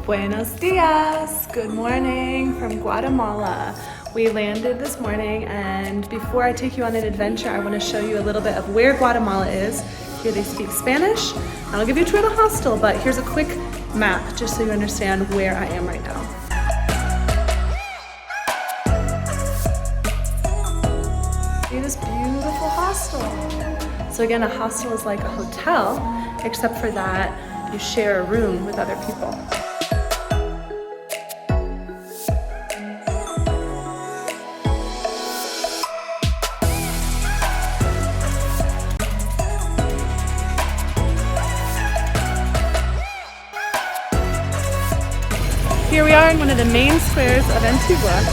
Buenos dias! Good morning from Guatemala. We landed this morning, and before I take you on an adventure, I want to show you a little bit of where Guatemala is. Here they speak Spanish, and I'll give you a tour of the hostel, but here's a quick map just so you understand where I am right now. See this beautiful hostel. So again, a hostel is like a hotel, except for that you share a room with other people. Here we are in one of the main squares of Antigua.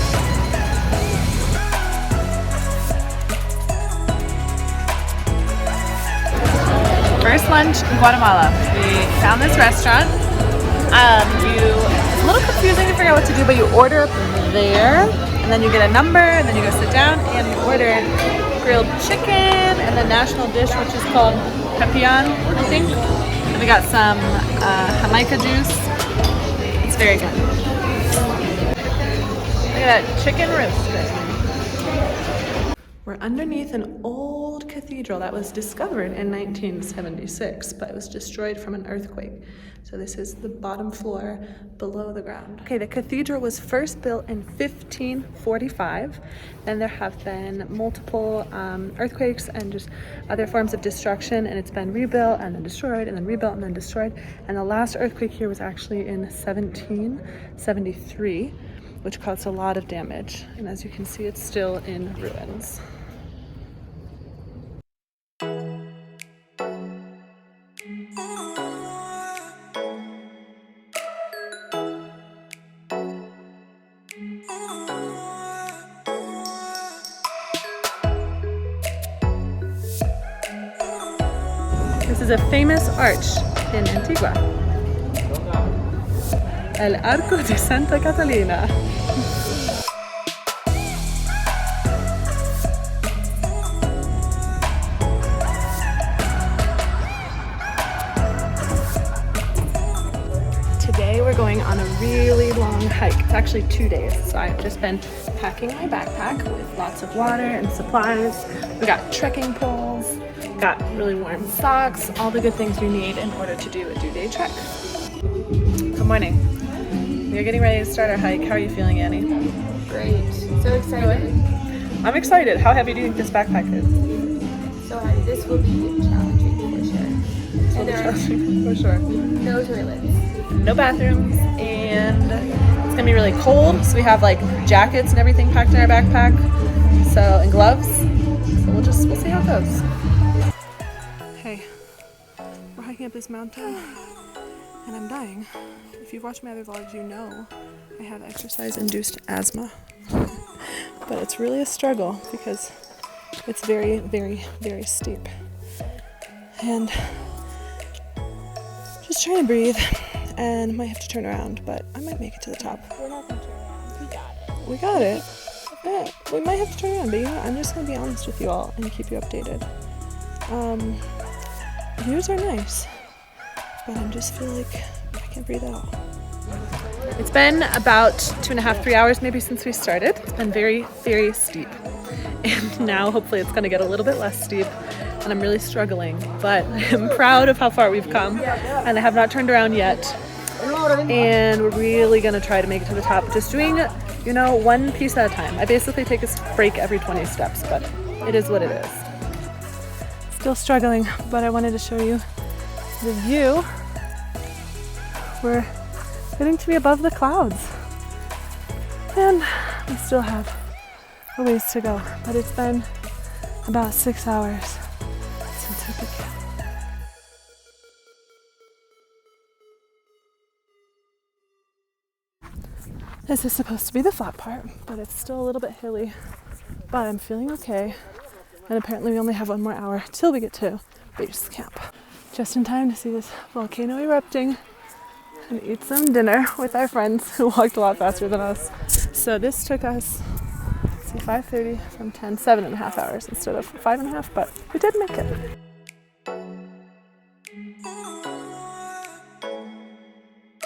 First lunch in Guatemala. We found this restaurant. It's a little confusing to figure out what to do, but you order up there, and then you get a number, and then you go sit down, and we ordered grilled chicken, and the national dish, which is called pepian, I think. And we got some Jamaica juice. It's very good. Look at that chicken roasted. We're underneath an old cathedral that was discovered in 1976, but it was destroyed from an earthquake. So this is the bottom floor below the ground. Okay, the cathedral was first built in 1545. Then there have been multiple earthquakes and just other forms of destruction, and it's been rebuilt and then destroyed and then rebuilt and then destroyed. And the last earthquake here was actually in 1773, which caused a lot of damage. And as you can see, it's still in ruins. This is a famous arch in Antigua. El Arco de Santa Catalina. Today we're going on a really long hike. It's actually 2 days, so I've just been packing my backpack with lots of water and supplies. We got trekking poles, got really warm socks, all the good things you need in order to do a 2-day trek. Good morning. We're getting ready to start our hike. How are you feeling, Annie? Great. So excited. I'm excited. How heavy do you think this backpack is? So heavy. This will be challenging for sure. And there are For sure. no toilets. No bathrooms, and it's gonna be really cold, so we have like jackets and everything packed in our backpack, and gloves. So we'll see how it goes. Hey, we're hiking up this mountain, and I'm dying. If you've watched my other vlogs, you know I have exercise-induced asthma. But it's really a struggle because it's very, very, very steep. And just trying to breathe, and might have to turn around, but I might make it to the top. We're not going to turn around. We got it. Yeah, we might have to turn around, but you know what? I'm just going to be honest with you all and keep you updated. Views are nice, but I just feel like I can't breathe at all. It's been about 2.5-3 hours maybe since we started. It's been very, very steep. And now hopefully it's going to get a little bit less steep, and I'm really struggling, but I'm proud of how far we've come, and I have not turned around yet. And we're really going to try to make it to the top, just doing, one piece at a time. I basically take a break every 20 steps, but it is what it is. Still struggling, but I wanted to show you the view. We're getting to be above the clouds, and we still have a ways to go, but it's been about 6 hours since we began. This is supposed to be the flat part, but it's still a little bit hilly, but I'm feeling okay. And apparently we only have 1 more hour till we get to base camp. Just in time to see this volcano erupting and eat some dinner with our friends who walked a lot faster than us. So this took us, 5:30 from 10, 7.5 hours instead of 5.5, but we did make it.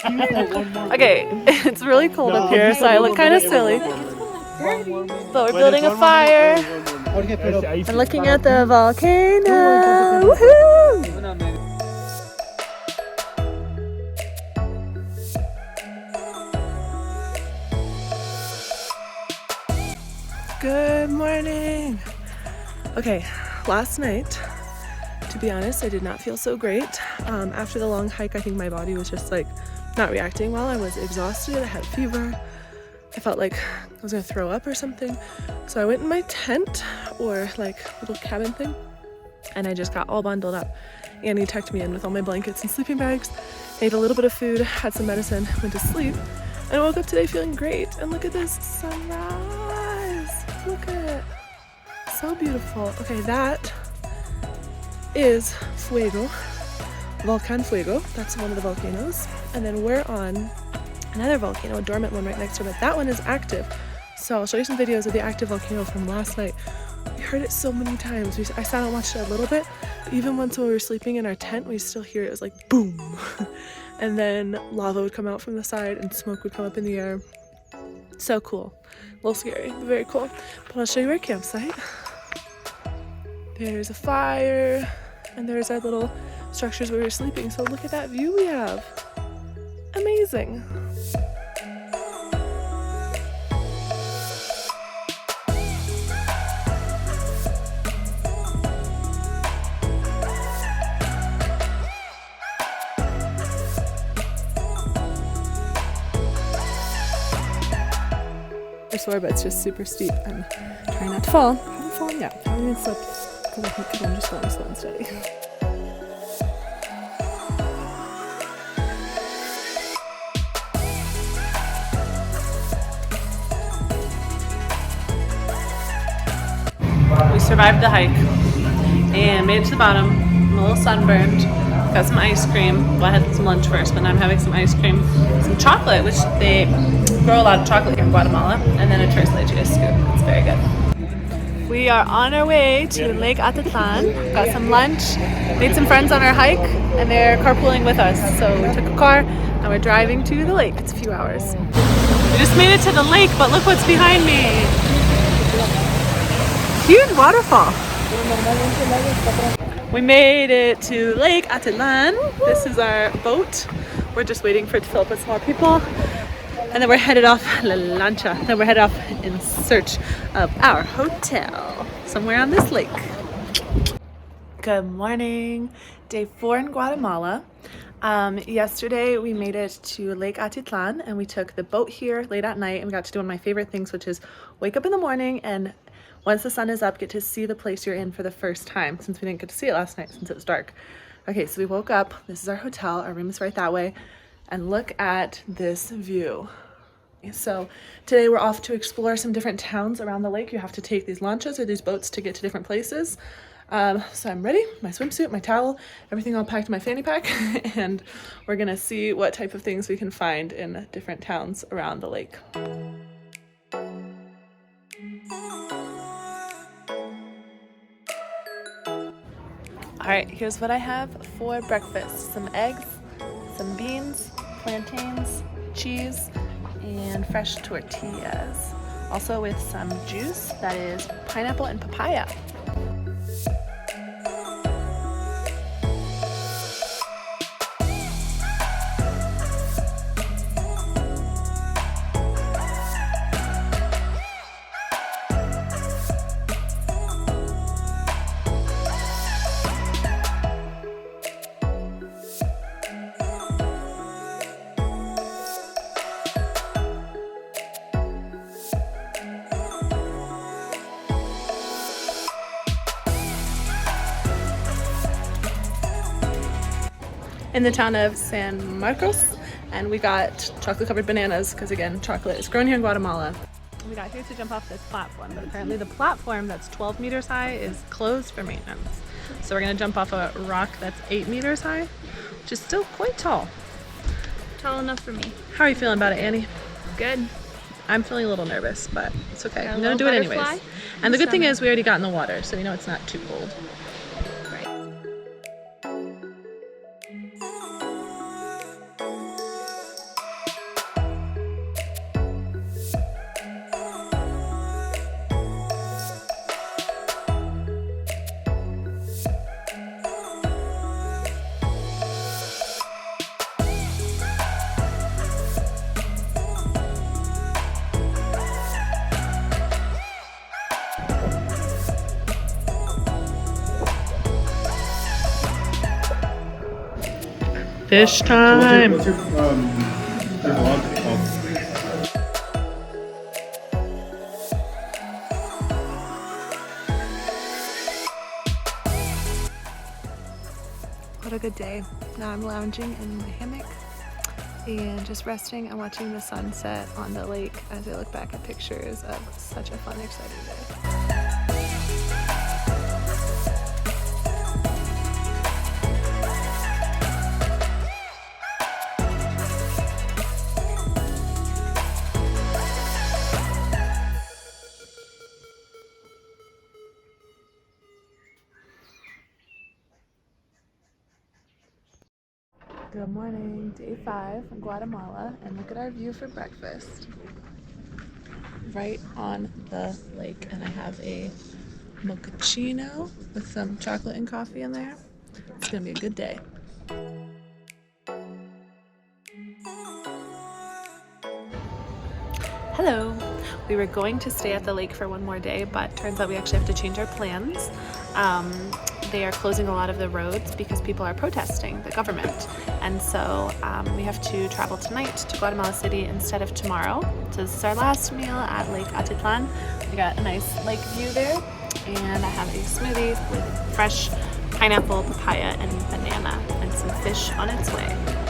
Okay, it's really cold up here, so I look kind of silly. But we're building a fire and looking at the volcano. Woohoo! Good morning. Okay, last night, to be honest, I did not feel so great. After the long hike, I think my body was just like not reacting well. I was exhausted, I had fever. I felt like I was gonna throw up or something. So I went in my tent, or like little cabin thing, and I just got all bundled up. Annie tucked me in with all my blankets and sleeping bags, ate a little bit of food, had some medicine, went to sleep, and woke up today feeling great. And look at this sunrise. Look at it. So beautiful. Okay, that is Fuego, Volcan Fuego. That's one of the volcanoes. And then we're on another volcano, a dormant one right next to it, but that one is active. So I'll show you some videos of the active volcano from last night. We heard it so many times. I sat and watched it a little bit. Even once when we were sleeping in our tent, we still hear it. It was like boom. And then lava would come out from the side and smoke would come up in the air. So cool. A little scary, but very cool. But I'll show you our campsite. There's a fire, and there's our little structures where we're sleeping. So look at that view we have. Amazing. I swear, but it's just super steep. I'm trying not to fall. I haven't fallen yet. I haven't even slipped because I'm just going slow and steady. We survived the hike and made it to the bottom. I'm a little sunburned. Got some ice cream. Well, I had some lunch first, but now I'm having some ice cream, some chocolate, which they grow a lot of chocolate here in Guatemala, and then a tres leches scoop. It's very good. We are on our way to Lake Atitlan. Got some lunch, made some friends on our hike, and they're carpooling with us. So we took a car and we're driving to the lake. It's a few hours. We just made it to the lake, but look what's behind me. Huge waterfall. We made it to Lake Atitlan. This is our boat. We're just waiting for it to fill up with some more people. And then we're headed off, La Lancha. Then we're headed off in search of our hotel somewhere on this lake. Good morning. Day 4 in Guatemala. Yesterday we made it to Lake Atitlan and we took the boat here late at night and we got to do one of my favorite things, which is wake up in the morning and once the sun is up, get to see the place you're in for the first time, since we didn't get to see it last night since it was dark. Okay, so we woke up. This is our hotel. Our room is right that way. And look at this view. So today we're off to explore some different towns around the lake. You have to take these lanchas or these boats to get to different places. So I'm ready, my swimsuit, my towel, everything all packed in my fanny pack. And we're gonna see what type of things we can find in different towns around the lake. All right, here's what I have for breakfast. Some eggs, some beans, plantains, cheese, and fresh tortillas. Also with some juice that is pineapple and papaya. In the town of San Marcos, and we got chocolate covered bananas because again, chocolate is grown here in Guatemala. We got here to jump off this platform, but apparently the platform that's 12 meters high is closed for maintenance. So we're gonna jump off a rock that's 8 meters high, which is still quite tall. Tall enough for me. How are you feeling about it, Annie? Good. I'm feeling a little nervous, but it's okay. Got a I'm gonna do little it anyways. butterfly And the good thing is we already got in the water, so we know it's not too cold. Fish So time. what's your vlog called? What a good day. Now I'm lounging in my hammock and just resting and watching the sunset on the lake as I look back at pictures of such a fun, exciting day. Good morning, day 5 in Guatemala, and look at our view for breakfast. Right on the lake, and I have a mochaccino with some chocolate and coffee in there. It's gonna be a good day. Hello. We were going to stay at the lake for one more day, but turns out we actually have to change our plans. They are closing a lot of the roads because people are protesting the government. And so we have to travel tonight to Guatemala City instead of tomorrow. So this is our last meal at Lake Atitlan. We got a nice lake view there, and I have a smoothie with fresh pineapple, papaya, and banana, and some fish on its way.